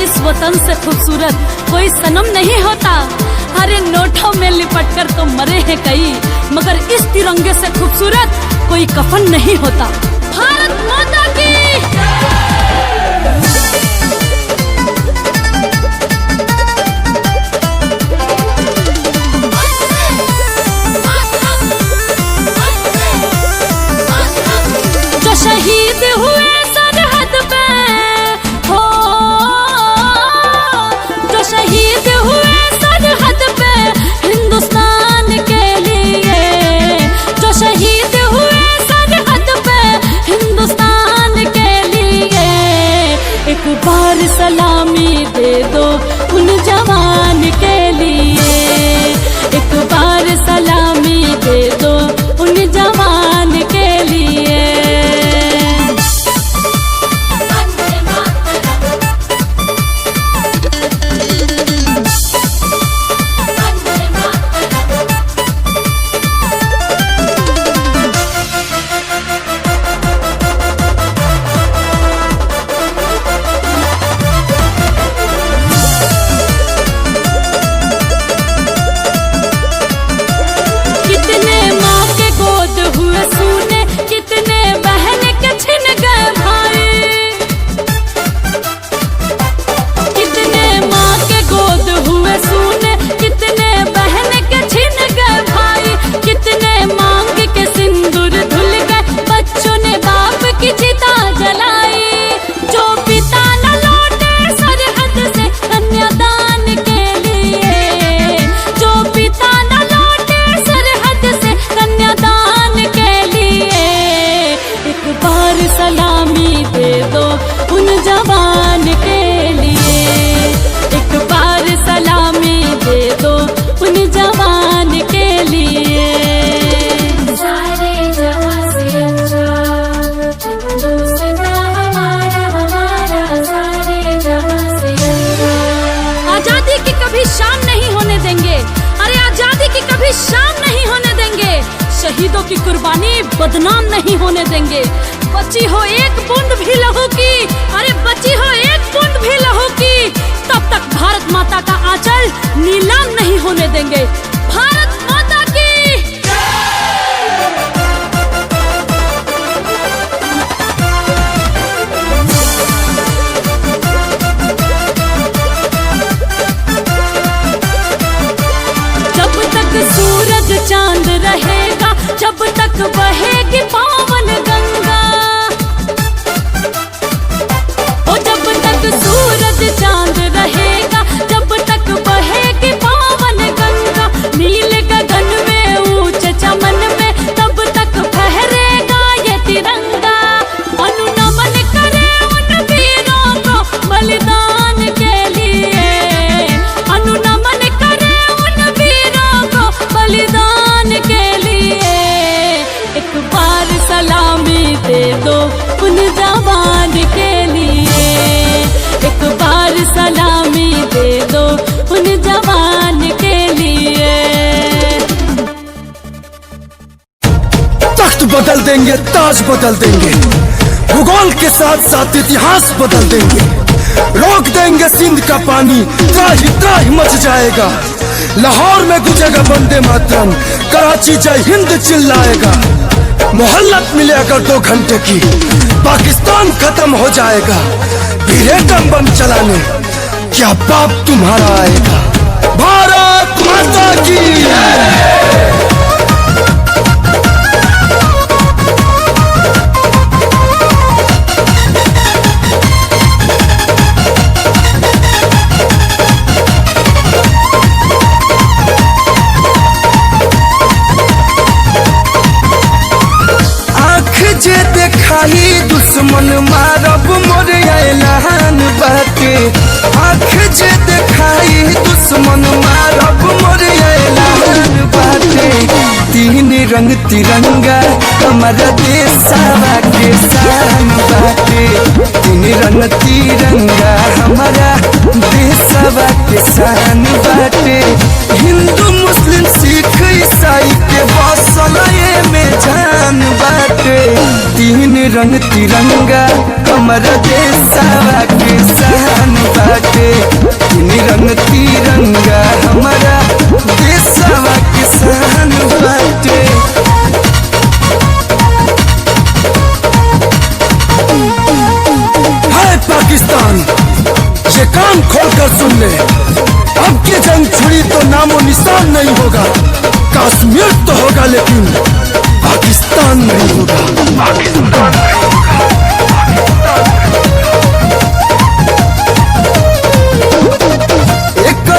इस वतन से खूबसूरत कोई सनम नहीं होता। अरे नोटों में लिपट कर तो मरे हैं कई, मगर इस तिरंगे से खूबसूरत कोई कफन नहीं होता। भारत माता की जो शहीद हुए सरहद पे हो, जो शहीद हुए सरहद पे हिंदुस्तान के लिए, जो शहीद हुए सरहद पे हिंदुस्तान के लिए, एक बार सलामी दे दो उन जवान के लिए, एक बार सलामी दे दो उन जवान के लिए। सलामी दे दो उन जवान के लिए, एक बार सलामी दे दो उन जवान के लिए। सारे जहां से अच्छा हिंदुस्तान हमारा, हमारा सारे जहां से अच्छा। आजादी की कभी शाम नहीं होने देंगे, अरे आजादी की कभी शाम नहीं होने देंगे, शहीदों की कुर्बानी बदनाम नहीं होने देंगे। बची हो एक बूंद भी लहू की, अरे बची हो एक बूंद भी लहू की, तब तक भारत माता का आंचल नीलाम नहीं होने देंगे। भारत माता की जब तक सूरज चांद रहेगा, जब तक बहेगी पावन गंगा, ओ जब तक सूरज चांद रहेगा, जब तक बहेगी पावन गंगा, नील गगन में ऊंचे चमन में तब तक फहरेगा ये तिरंगा। अनुनमन करे उन वीरों को बलिदान के लिए, अनुनमन करे उन वीरों को बलिदान के लिए, एक बार सलामी दे दो उन जवान के लिए, एक बार सलामी दे दो उन जवान के लिए। तख्त बदल देंगे, ताज बदल देंगे, भूगोल के साथ साथ इतिहास बदल देंगे, रोक देंगे सिंध का पानी, त्राही त्राही मच जाएगा, लाहौर में गुजेगा वंदे मातरम, कराची जय हिंद चिल्लाएगा, मोहल्लत मिले अगर 2 घंटे की, पाकिस्तान खत्म हो जाएगा, फिर एटम बम चलाने क्या बाप तुम्हारा आएगा। भारत माता की जे देखाई दुश्मन मारब मोर ऐलान बाटे, आँख जे देखाई दुश्मन मारब मोर ऐलान बाटे। 3 रंग तिरंगा हमारा देशवा के शान बाटे, 3 रंग तिरंगा हमारा देशवा के शान बाटे। हिंदू मुस्लिम सिख ईसाई के बसल में जान बाटे, 3 रंग तिरंगा हमारा देशवा के शान बाटे। तीन रंग तिरंगा हमारा देशवा के शान बाटे। हाय पाकिस्तान, ये कान खोलकर सुन ले, अब की जंग छुड़ी तो नामो निशान नहीं होगा। कश्मीर तो होगा लेकिन पाकिस्तान नहीं होगा। पाकिस्तान नहीं होगा।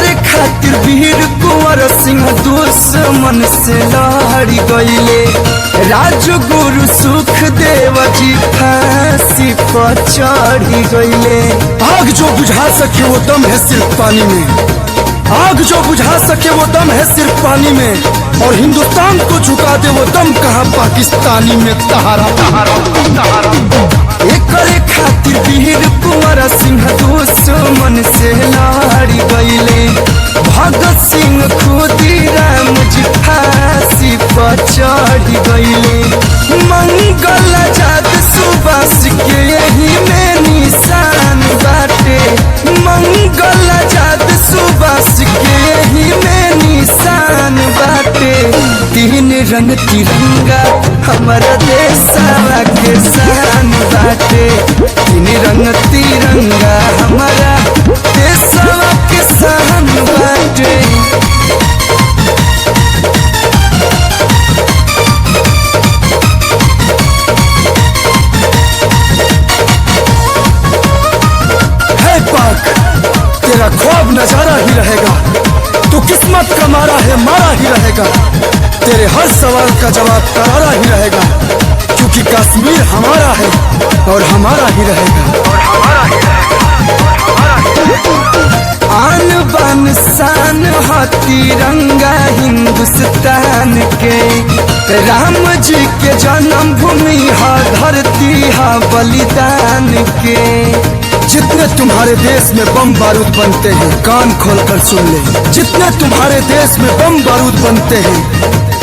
एक खातिर वीर कुंवर सिंह दुश्मन से लड़ गईले। राजगुरु सुखदेव जी फांसी पर चढ़ गईले। आग जो बुझा सके वो दम है सिर्फ पानी में। आग जो बुझा सके वो दम है सिर्फ पानी में। और हिंदुस्तान को झुका दे वो दम कहाँ पाकिस्तानी में। तहारा एक खातिर वीर कुंवर सिंह दुश्मन से लड़ गईले। भगत सिंह खुदीराम जी फांसी पर चढ़ गईले। मंगल आजाद सुभाष के यही में निशान बाटे। मंगल आजाद सुभाष के यही में निशान बाटे। तीन रंग तिरंगा हमारा देशवा के शान बाटे। तीन रंग तिरंगा हमारा देशवा के शान बाटे। है पाक, तेरा ख्वाब नजारा ही रहेगा। तू किस्मत का मारा है, मारा ही रहेगा। तेरे हर सवाल का जवाब करारा ही रहेगा। क्योंकि कश्मीर हमारा है और हमारा ही रहेगा। आन बान शान है तिरंगा हिंदुस्तान के। राम जी के जन्मभूमि है, धरती है बलिदान के। जितने तुम्हारे देश में बम बारूद बनते हैं, कान खोलकर सुन ले, जितने तुम्हारे देश में बम बारूद बनते हैं,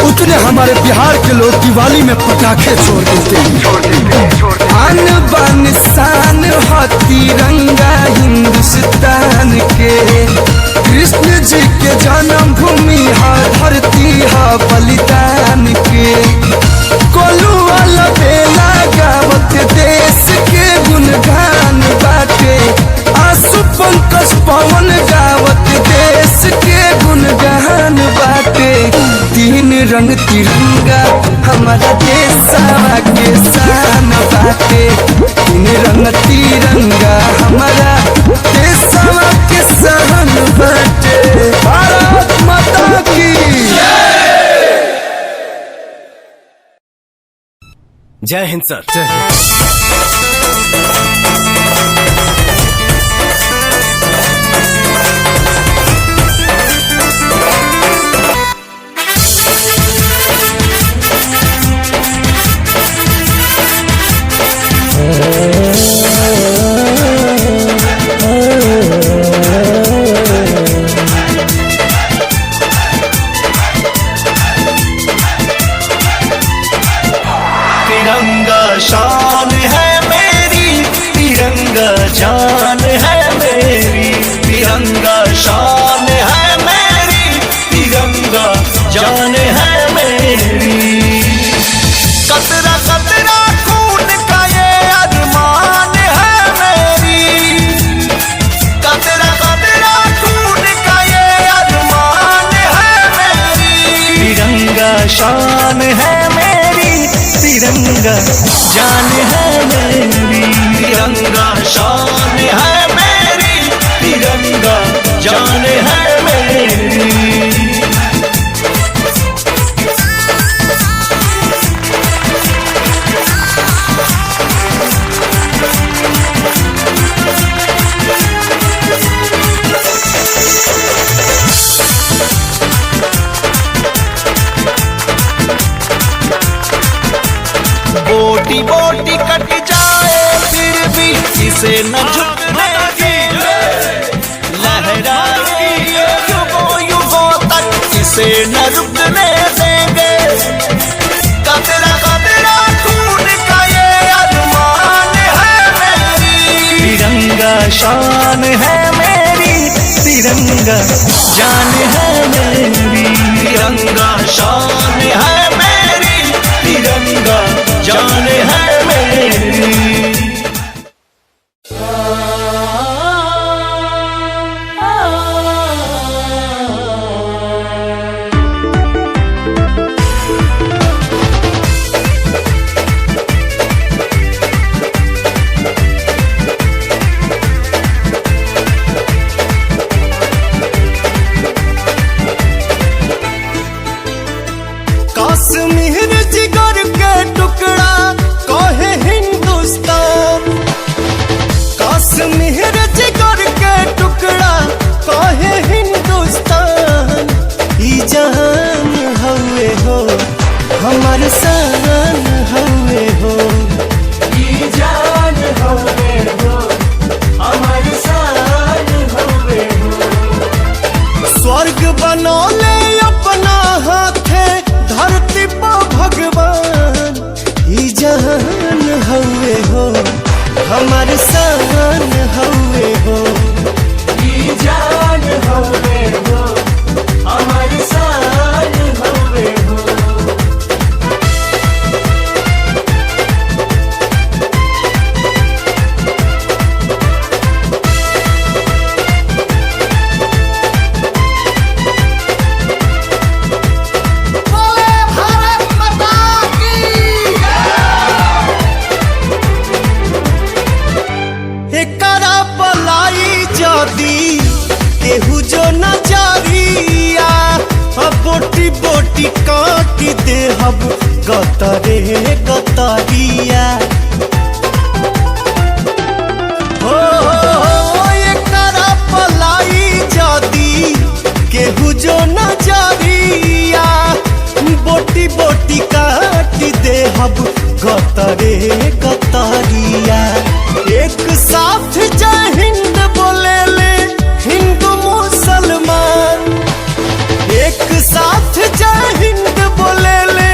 उतने हमारे बिहार के लोग दिवाली में पटाखे छोड़ देते हैं। आन बान शान है तिरंगा हिंदुस्तान के। कृष्ण जी के जन्मभूमि है, धरती है बलिदान के। कोलू वाला बेला गावत देश के गुणगान बाटे। आंसू पंकज पवन गावत देश के गुणगान बाटे। तीन रंग तिरंगा हमारा देशवा के शान बाटे। तीन रंग तिरंगा हमारा देशवा के शान बाटे। भारत माता की जय हिंद सर। जय हिंद। तिरंगा शान है मेरी, तिरंगा जान है मेरी। तिरंगा शान है मेरी, तिरंगा जान है मेरी। कतरा कतरा खून का ये अरमान है मेरी। कतरा कतरा खून का ये अरमान है मेरी। तिरंगा शान है मेरी, तिरंगा जान है मेरी। तिरंगा शान है मेरी, तिरंगा जान है मेरी। बोटी बोटी कट जाए फिर भी इसे न झुकने देंगे। लहराए युगों युगों तक इसे न रुकने देंगे। कतरा कतरा खून का ये अरमान है तिरंगा जान है मेरी, तिरंगा शान है मेरी, तिरंगा जान है मेरी। कश्मीर जिगर के टुकड़ा कहे हिंदुस्तान, कश्मीर जिगर के टुकड़ा कहे हिंदुस्तान। ई जहान हवे हो हमार शान हवे हो, ई जान हवे हो हमार शान हवे हो। स्वर्ग बनौले अपना हाथे धरती पर भगवान, ई जहान हवे हो हमार शान हवे हो, ई जान हवे हो हमार शान हवे हो। एकरा पलाई जदी केहू जो नजरिया, बोटी बोटी काटी दे हब गतरे गतरिया। हो एकरा पलाई जदी केहू जो नजरिया, बोटी बोटी काटी दे हब गतरे गतरिया। एक साथ जय हिंद बोले ले हिंदू मुसलमान, एक साथ जय हिंद बोले ले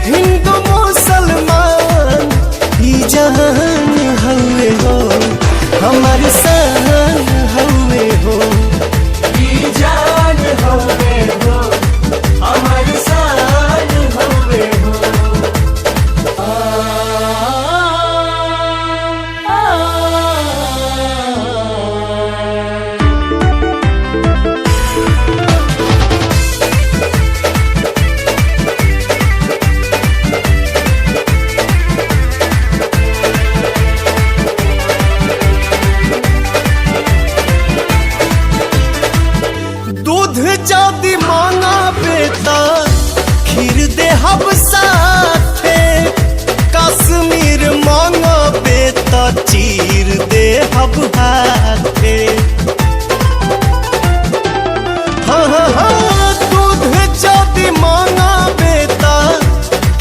हिंदू मुसलमान। ई जहान हवे हो हमार शान हवे हो, ई जान हवे हो हमार शान हवे हो। दूध जदी मांगा बेटा खीर दे हब साथे, कश्मीर मांगा बेटा चीर दे हब हाथे। हाँ हाँ हाँ दूध जदी मांगा बेटा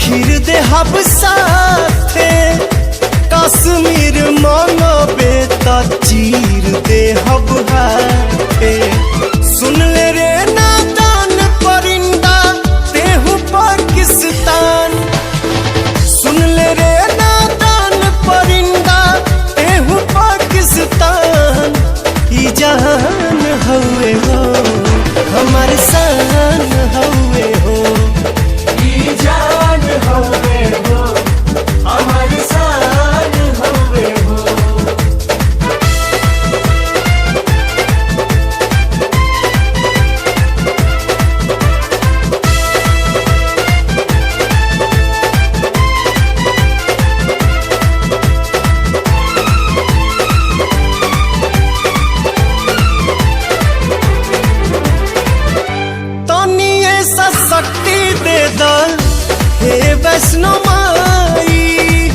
खीर दे हब साथे, कश्मीर मांगा बेटा चीर दे हब हाथे। सुन ले रे नादान परिंदा तेहू पाकिस्तान, सुन ले रे नादान परिंदा तेहू पाकिस्तान। ई जहान हवे हो हमार शान हवे हो, ई जान हवे हो हमार शान हवे हो। शक्ति दे दल हे वैष्णो माई,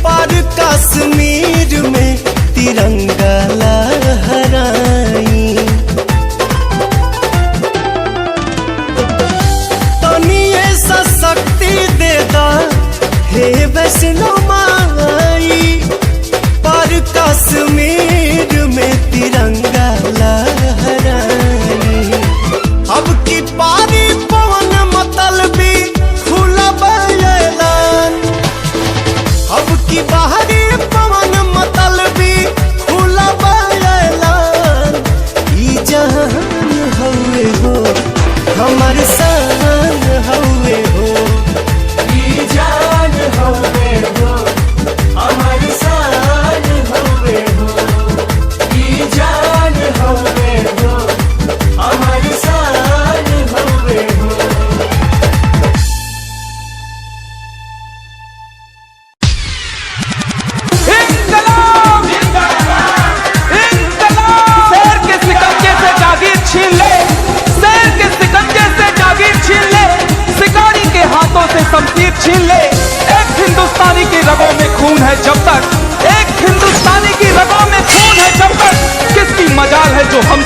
पर कश्मीर में तिरंगा लहराई। तनिए सा शक्ति दे दल हे वैष्णो माई, पर कश्मीर में तिरंगा लहराई। अब की पारी पवन मतलबी खुला ऐलान, अब की बाहरी पवन मतलबी खुला ऐलान। ई जहान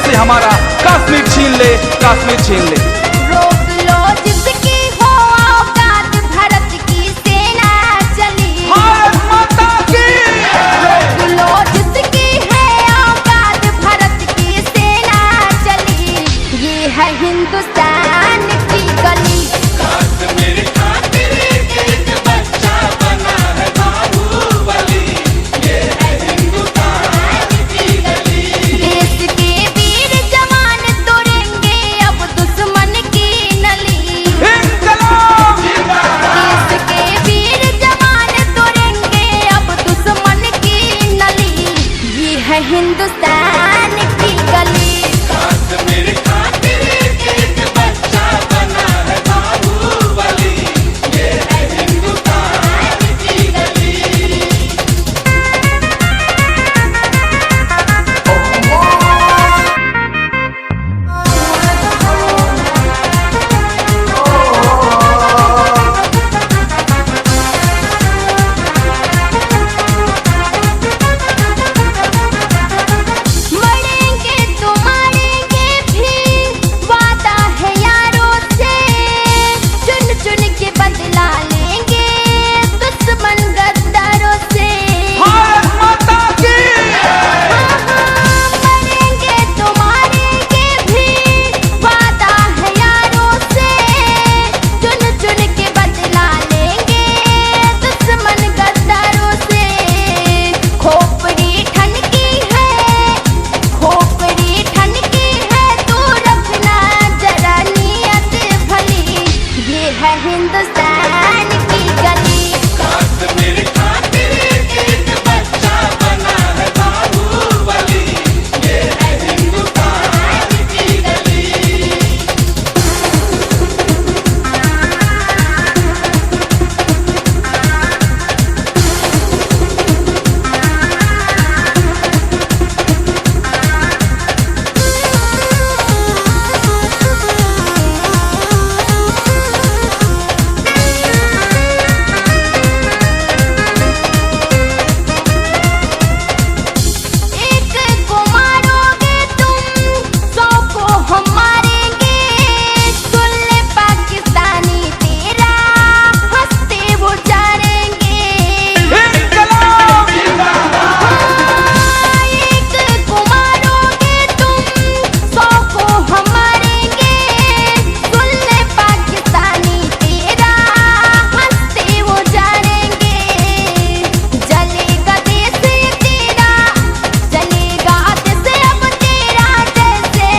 हमसे हमारा कश्मीर छीन ले, कश्मीर छीन ले। रोक लो जिसकी हो औकात, भारत की सेना चली। भारत माता की। रोक लो जिसकी है औकात, भारत की सेना चली। ये है हिंदुस्तान की गली। देश के वीर जवान तोड़ेंगे अब दुश्मन की नली। इंकलाब देश के वीर जवान तोड़ेंगे अब दुश्मन की नली। ये है हिंदुस्तान की गली। मरेंगे तो मारेंगे भी, वादा है यारों से। चुन चुन के बदला लेंगे दुश्मन गद्दारों से। भारत माता की। मरेंगे तो मारेंगे भी, वादा है यारों से। चुन चुन के बदला लेंगे दुश्मन गद्दारों से। खोपड़ी ठनकी है, खोपड़ी ठनकी है, तू रखना जरा नियत भली। ये है हिंदुस्तान की गली। एक को मारोगे तुम, 100 को हम मारेंगे। सुन ले पाकिस्तानी तेरा हंसते वो जानेंगे। इंकलाब एक को मारोगे तुम, 100 को हम मारेंगे। सुन ले पाकिस्तानी तेरा हंसते वो जानेंगे। जलेगा देश तेरा, जलेगा देश अब तेरा, जैसे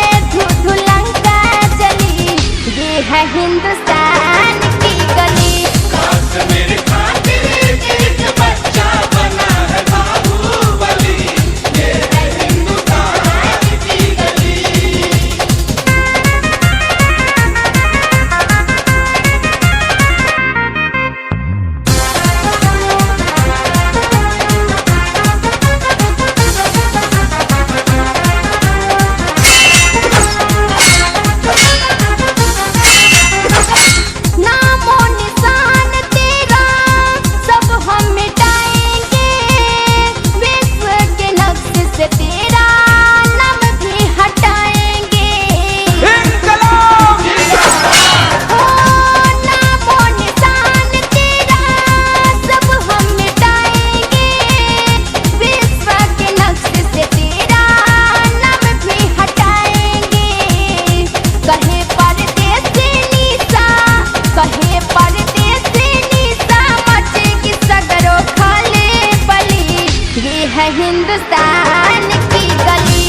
धुलंका जली। ये है हिंदुस्तान की गली। नामो निशान तेरा सब हम मिटाएंगे। विश्व के नक्श से तेरा नाम भी हटाएंगे। इंकलाब ओ नामो निशान तेरा सब हम मिटाएंगे। विश्व के नक्श से तेरा नाम भी हटाएंगे। कहे परदेसी निशा, कहे परदेसी निशा, मचेगी सगरो खाले बली। ये है हिंदुस्तान की गली।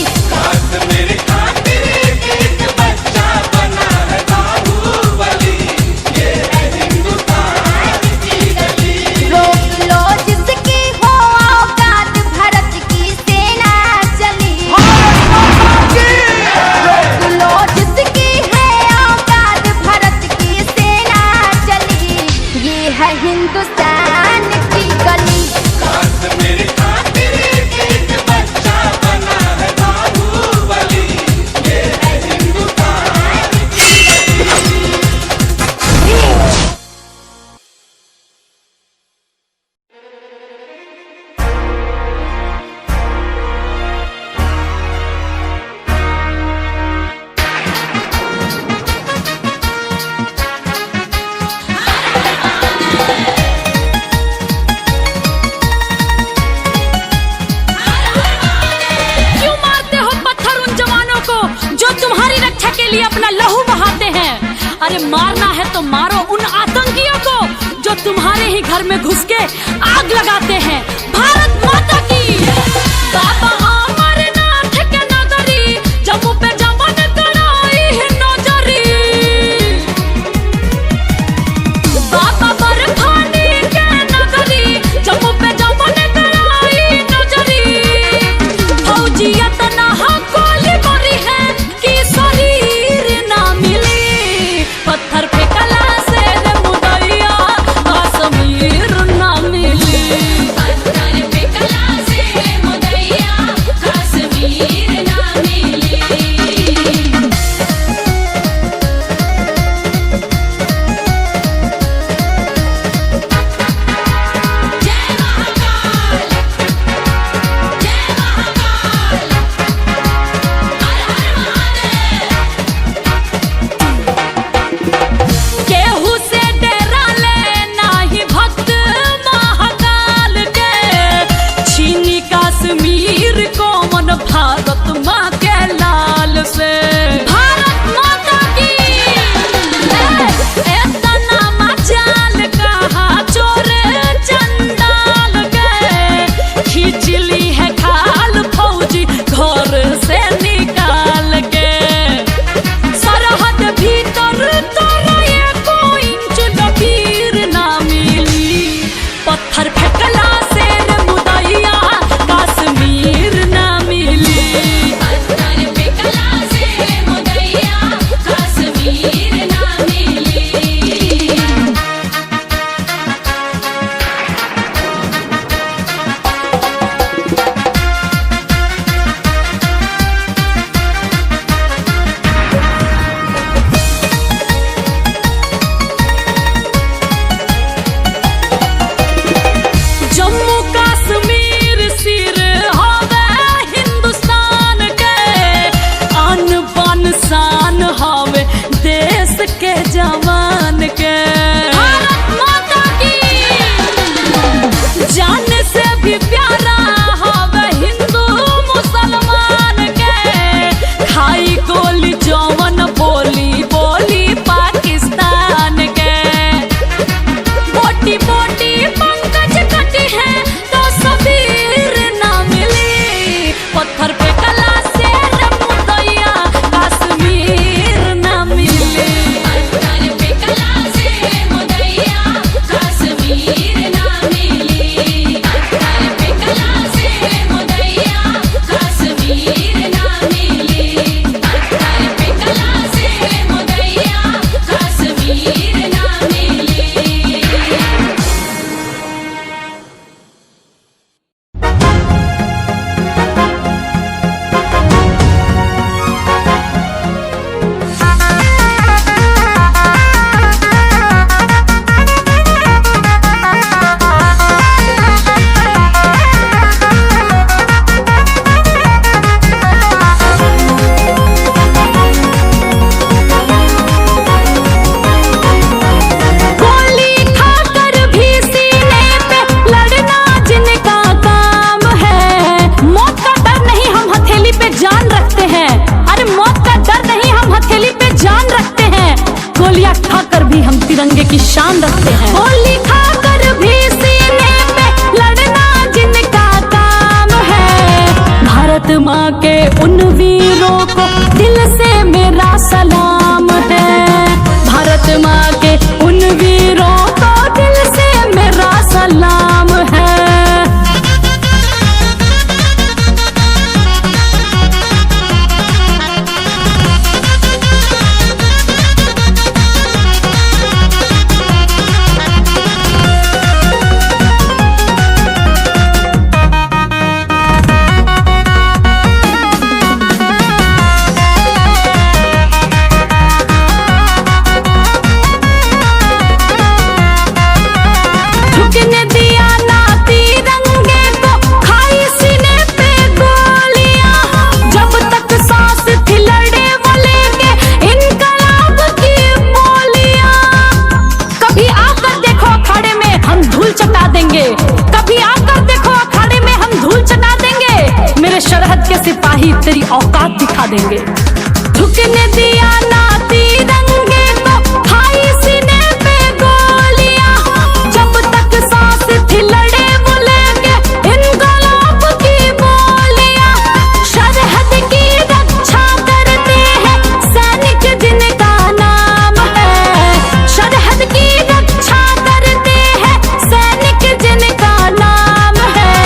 रोक लो जिसकी हो औकात, भारत की सेना चली। रोक लो जिसकी है औकात, भारत की सेना चली। ये है हिंदुस्तान की गली। के लिए अपना लहू बहाते हैं। अरे मारना है तो मारो उन आतंकियों को जो तुम्हारे ही घर में घुस के आग लगाते हैं। भारत माता की। बाबा अमरनाथ के नगरी जम्मू पे जमन कराई है नजरी। बाबा बर्फानी के नगरी जम्मू पे जमन कराई नजरी। फौजिया तनहा गोली मारी है कि शरीर ना मिली। पत्थर पे कला से रे मुदैया कश्मीर ना मिली। पत्थर पे कला से रे मुदैया कश्मीर ना मिली। जय महाकाल, जय महाकाल, हर हर महादेव। केहू से डेरा ले नाही भक्त महाकाल के। छीनी कश्मीर को मन भारत माँ के लाल से। भारत माता की। एतना मचाल कहा चोर चंडाल के। खींच ली है खाल फौजी घर से निकाल के। सरहद भीतर तोरा एको इंच लकीर ना मिली। पत्थर फेंकला से रे मुदैया कश्मीर ना मिली। पत्थर फेंकला से रे मुदैया कश्मीर ना मिली। जम्मू कश्मीर सिर हवे हिंदुस्तान के। आन बान शान हवे देश के जवान के। भारत माता की। जान से भी प्यारा हवे हिंदू मुसलमान के। खाई गोली जवन बोली बोली पाकिस्तान के। बोटी बोटी पंकज कटी है तो सबीर ना मिली। पत्थर पे कला से रे मुदैया कश्मीर ना मिली। पत्थर पे कला से रे मुदैया कश्मीर ना मिली। पत्थर पे कला से रे मुदैया कश्मीर ना मिली। पत्थर पे कला से रे मुदैया कश्मीर ना मिली। गोली खाकर भी सीने पे लड़ना जिनका काम है। मौत का डर नहीं हम हथेली पे जान रखते हैं। अरे मौत का डर नहीं हम हथेली पे जान रखते हैं। गोलियां खाकर भी हम तिरंगे की शान रखते हैं। गोली खाकर भी सीने पे लड़ना जिनका काम है। भारत माँ के उन वीरों को दिल से मेरा सलाम है। भारत माँ के उन वीरों को दिल से मेरा सलाम है। तेरी औकात दिखा देंगे। झुकने दिया ना तिरंगे को, खाई सीने पे गोलियां। जब तक सांस थी लड़े वो लेके इनकलाब की बोलियां। सरहद की रक्षा करते हैं सैनिक जिनका नाम है। सरहद की रक्षा करते हैं सैनिक जिनका नाम है।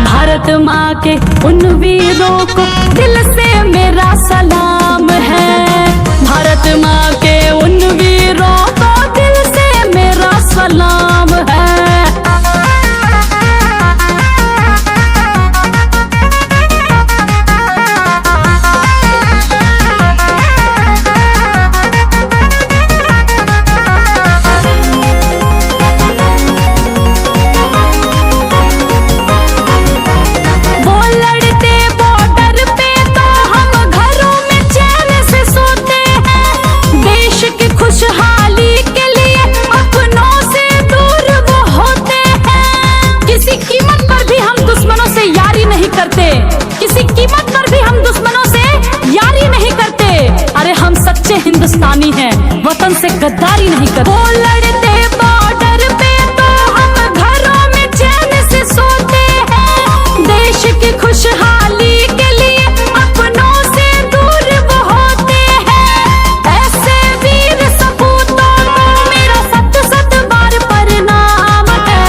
भारत माँ के उन वीरों को दिल से मेरा सलाम है। भारत माँ के उन वीरों को दिल से मेरा सलाम है। वो लड़ते बॉर्डर पे तो हम घरों में चैन से सोते हैं। देश की खुशहाली के लिए अपनों से दूर वो होते हैं। किसी कीमत पर भी हम दुश्मनों से यारी नहीं करते। किसी कीमत पर भी हम दुश्मनों से यारी नहीं करते। अरे हम सच्चे हिंदुस्तानी हैं, वतन से गद्दारी नहीं करते। वो लड़ते बॉर्डर पे तो हम घरों में चैन से सोते हैं। देश की खुशहाली के लिए अपनों से दूर वो होते हैं। ऐसे वीर सपूतों को मेरा सत सत बार प्रणाम है।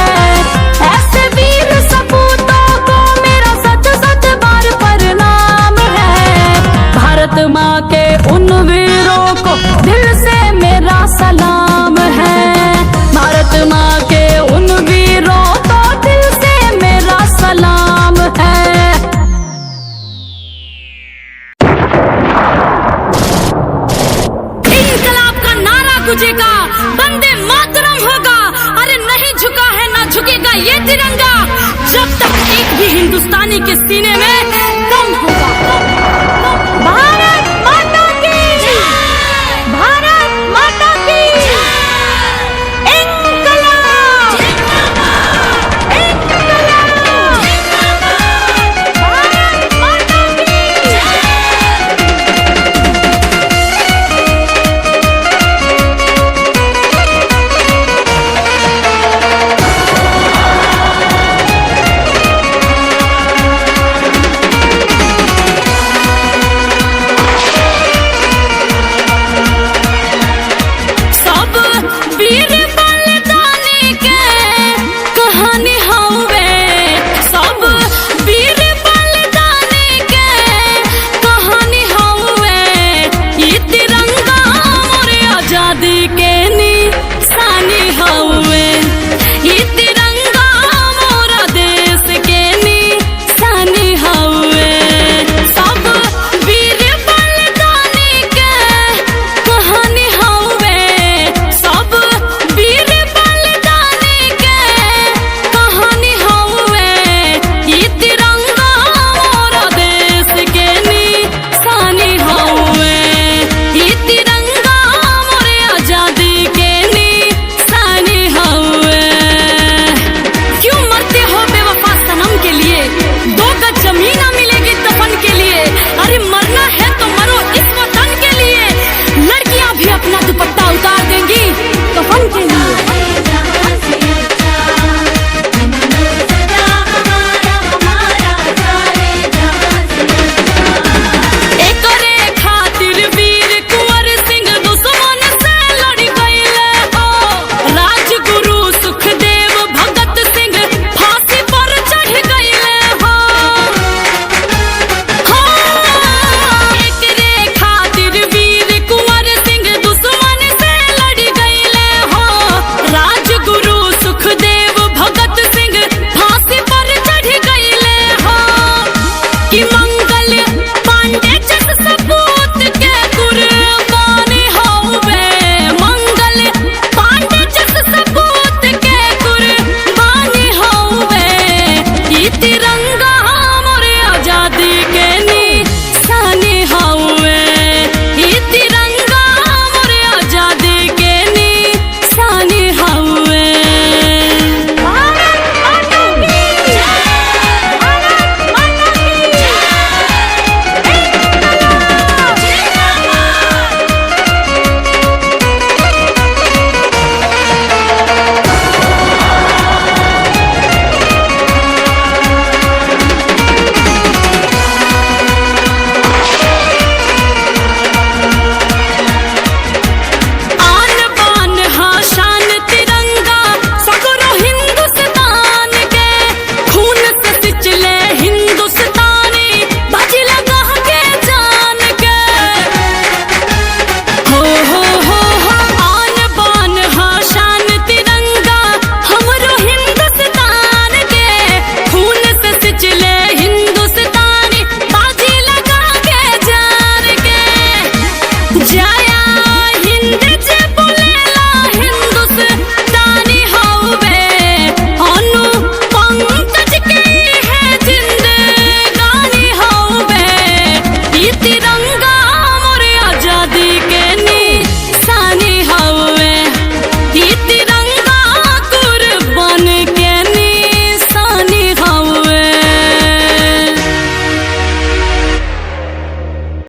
ऐसे वीर सपूतों को मेरा सत सत बार प्रणाम है। भारत माँ के उन वीरों को दिल से मेरा सलाम है। भारत माँ के उन वीरों को दिल से मेरा सलाम है। इनकलाब का नारा गुजेगा, वंदे मातरम होगा। अरे नहीं झुका है ना झुकेगा ये तिरंगा, जब तक एक भी हिंदुस्तानी के सीने में